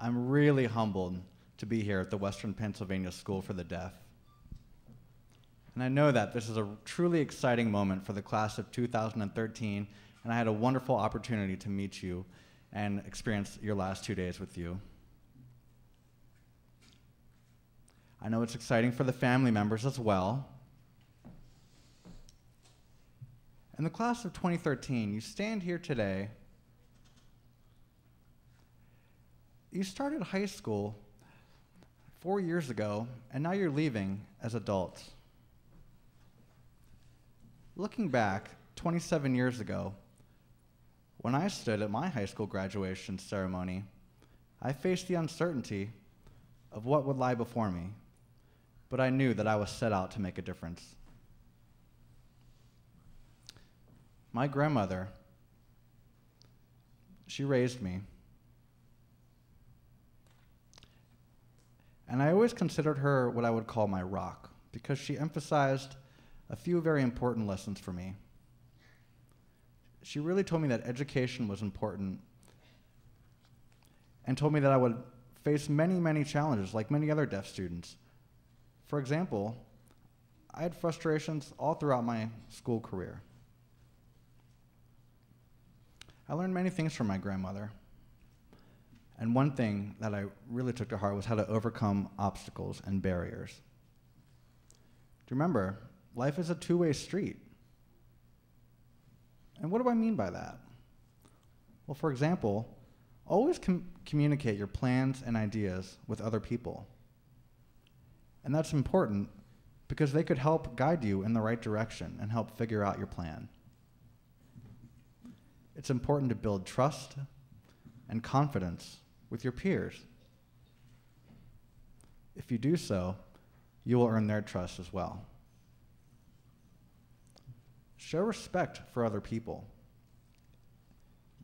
I'm really humbled to be here at the Western Pennsylvania School for the Deaf. And I know that this is a truly exciting moment for the class of 2013, and I had a wonderful opportunity to meet you and experience your last 2 days with you. I know it's exciting for the family members as well. In the class of 2013, you stand here today. You started high school 4 years ago, and now you're leaving as adults. Looking back 27 years ago, when I stood at my high school graduation ceremony, I faced the uncertainty of what would lie before me, but I knew that I was set out to make a difference. My grandmother, she raised me. And I always considered her what I would call my rock, because she emphasized a few very important lessons for me. She really told me that education was important and told me that I would face many, many challenges like many other deaf students. For example, I had frustrations all throughout my school career. I learned many things from my grandmother. And one thing that I really took to heart was how to overcome obstacles and barriers. Do you remember, life is a two-way street. And what do I mean by that? Well, for example, always communicate your plans and ideas with other people. And that's important because they could help guide you in the right direction and help figure out your plan. It's important to build trust and confidence with your peers. If you do so, you will earn their trust as well. Show respect for other people.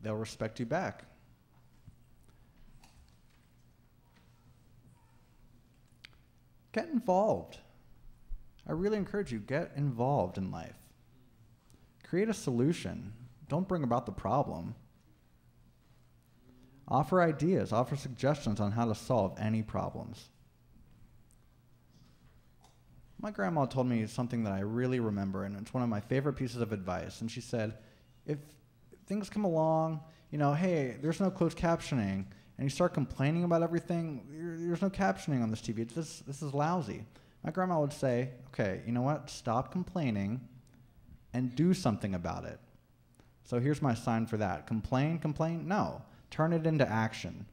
They'll respect you back. Get involved. I really encourage you, get involved in life. Create a solution. Don't bring about the problem. Offer ideas, offer suggestions on how to solve any problems. My grandma told me something that I really remember, and it's one of my favorite pieces of advice. And she said, if things come along, hey, there's no closed captioning, and you start complaining about everything, there's no captioning on this TV, this is lousy. My grandma would say, okay, you know what, stop complaining and do something about it. So here's my sign for that. Complain? No. Turn it into action.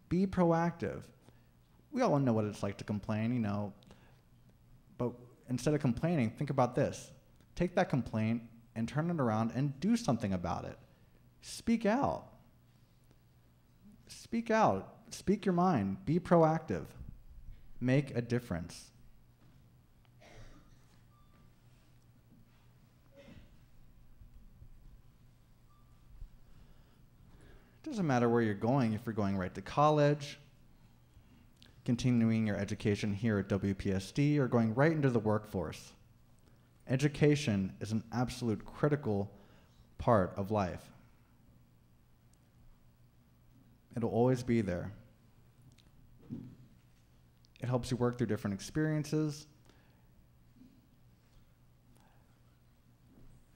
Be proactive. We all know what it's like to complain, but instead of complaining, think about this. Take that complaint and turn it around and do something about it. Speak out. Speak out. Speak your mind. Be proactive. Make a difference. It doesn't matter where you're going, if you're going right to college, continuing your education here at WPSD, or going right into the workforce. Education is an absolute critical part of life. It'll always be there. It helps you work through different experiences.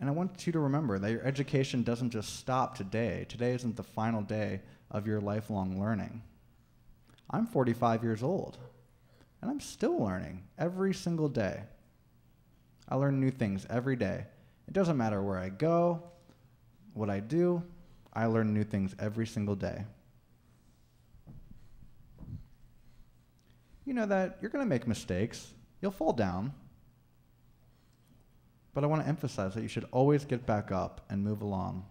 And I want you to remember that your education doesn't just stop today. Today isn't the final day of your lifelong learning. I'm 45 years old, and I'm still learning every single day. I learn new things every day. It doesn't matter where I go, what I do, I learn new things every single day. You know that you're going to make mistakes. You'll fall down. But I want to emphasize that you should always get back up and move along.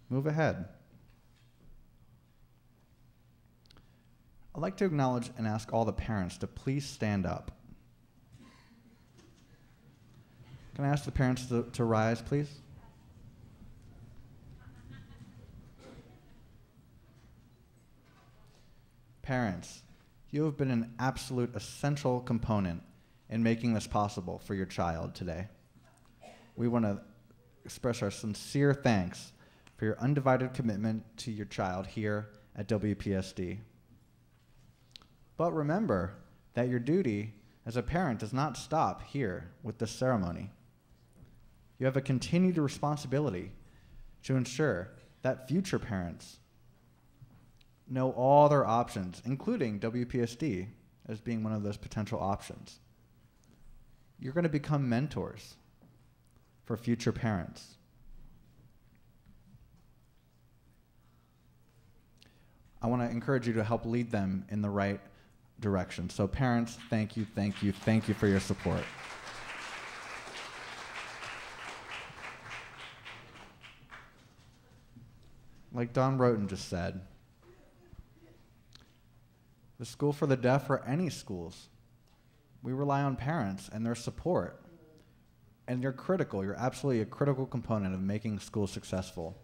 Move ahead. I'd like to acknowledge and ask all the parents to please stand up. Can I ask the parents to rise, please? Parents, you have been an absolute essential component in making this possible for your child today. We want to express our sincere thanks for your undivided commitment to your child here at WPSD. But remember that your duty as a parent does not stop here with this ceremony. You have a continued responsibility to ensure that future parents know all their options, including WPSD as being one of those potential options. You're going to become mentors for future parents. I want to encourage you to help lead them in the right direction. So parents, thank you, thank you, thank you for your support. Like Don Roten just said, the School for the Deaf or any schools, we rely on parents and their support. And you're critical. You're absolutely a critical component of making schools successful.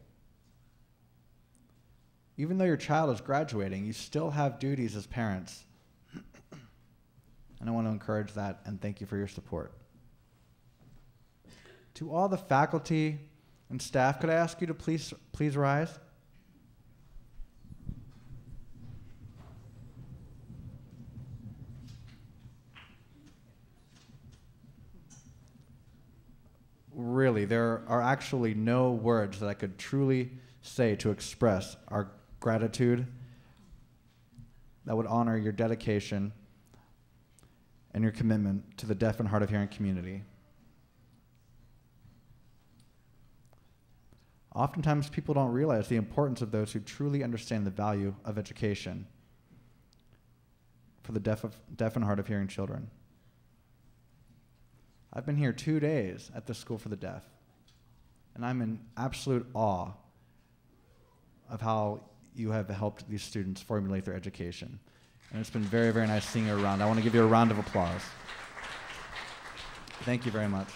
Even though your child is graduating, you still have duties as parents. And I want to encourage that and thank you for your support. To all the faculty and staff, could I ask you to please rise? Really, there are actually no words that I could truly say to express our gratitude that would honor your dedication and your commitment to the deaf and hard of hearing community. Oftentimes, people don't realize the importance of those who truly understand the value of education for the deaf and hard of hearing children. I've been here 2 days at the School for the Deaf, and I'm in absolute awe of how you have helped these students formulate their education. And it's been very, very nice seeing you around. I want to give you a round of applause. Thank you very much.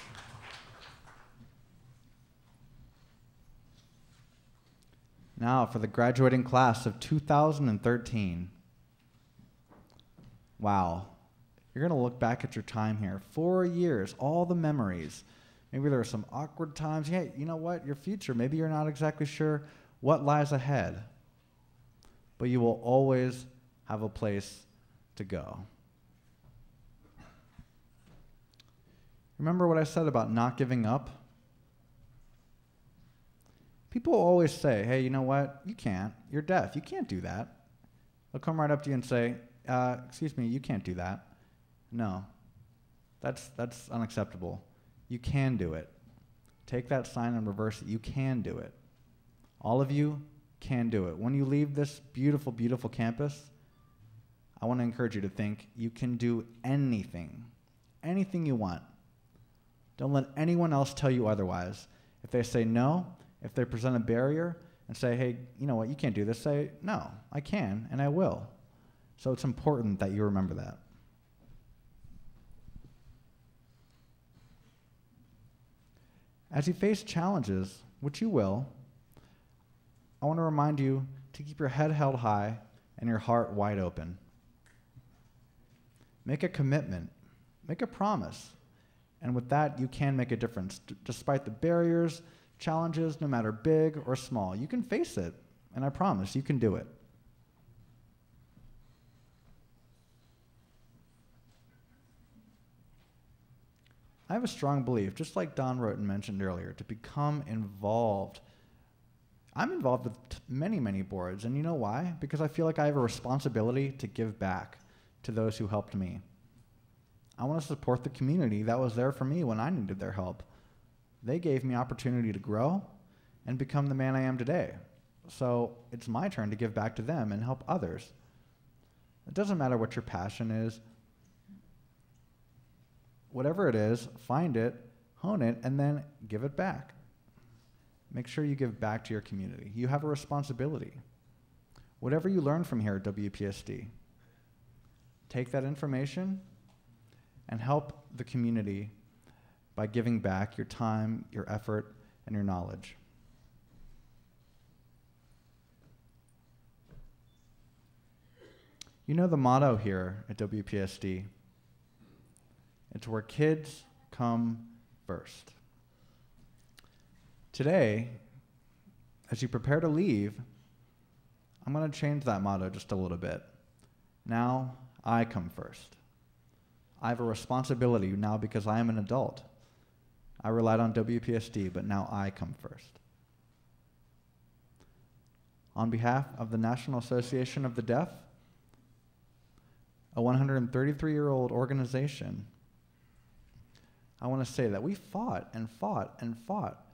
Now for the graduating class of 2013. Wow. You're going to look back at your time here. 4 years, all the memories. Maybe there are some awkward times. Hey, you know what? Your future, maybe you're not exactly sure what lies ahead. But you will always have a place to go. Remember what I said about not giving up? People always say, hey, you know what? You can't. You're deaf. You can't do that. They'll come right up to you and say, excuse me, you can't do that. No, that's unacceptable. You can do it. Take that sign and reverse it. You can do it. All of you can do it. When you leave this beautiful, beautiful campus, I want to encourage you to think you can do anything, anything you want. Don't let anyone else tell you otherwise. If they say no, if they present a barrier and say, hey, you know what, you can't do this, say, no, I can and I will. So it's important that you remember that. As you face challenges, which you will, I want to remind you to keep your head held high and your heart wide open. Make a commitment, make a promise, and with that, you can make a difference. Despite the barriers, challenges, no matter big or small, you can face it, and I promise you can do it. I have a strong belief, just like Don Roten mentioned earlier, to become involved. I'm involved with many, many boards, and you know why? Because I feel like I have a responsibility to give back to those who helped me. I want to support the community that was there for me when I needed their help. They gave me opportunity to grow and become the man I am today. So it's my turn to give back to them and help others. It doesn't matter what your passion is. Whatever it is, find it, hone it, and then give it back. Make sure you give back to your community. You have a responsibility. Whatever you learn from here at WPSD, take that information and help the community by giving back your time, your effort, and your knowledge. You know the motto here at WPSD. It's where kids come first. Today, as you prepare to leave, I'm going to change that motto just a little bit. Now, I come first. I have a responsibility now because I am an adult. I relied on WPSD, but now I come first. On behalf of the National Association of the Deaf, a 133-year-old organization, I want to say that we fought and fought and fought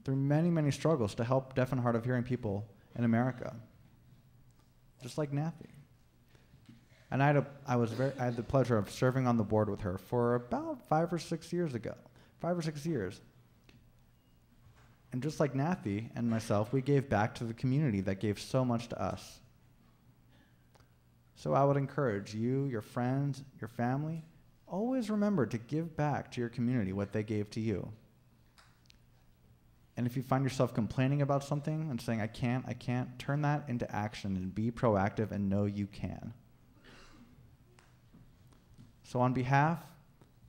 through many, many struggles to help deaf and hard of hearing people in America, just like Nathy. And I had the pleasure of serving on the board with her for about 5 or 6 years. And just like Nathy and myself, we gave back to the community that gave so much to us. So I would encourage you, your friends, your family, always remember to give back to your community what they gave to you. And if you find yourself complaining about something and saying, I can't, turn that into action and be proactive and know you can. So on behalf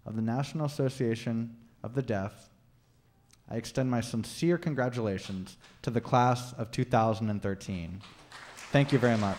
of the National Association of the Deaf, I extend my sincere congratulations to the class of 2013. Thank you very much.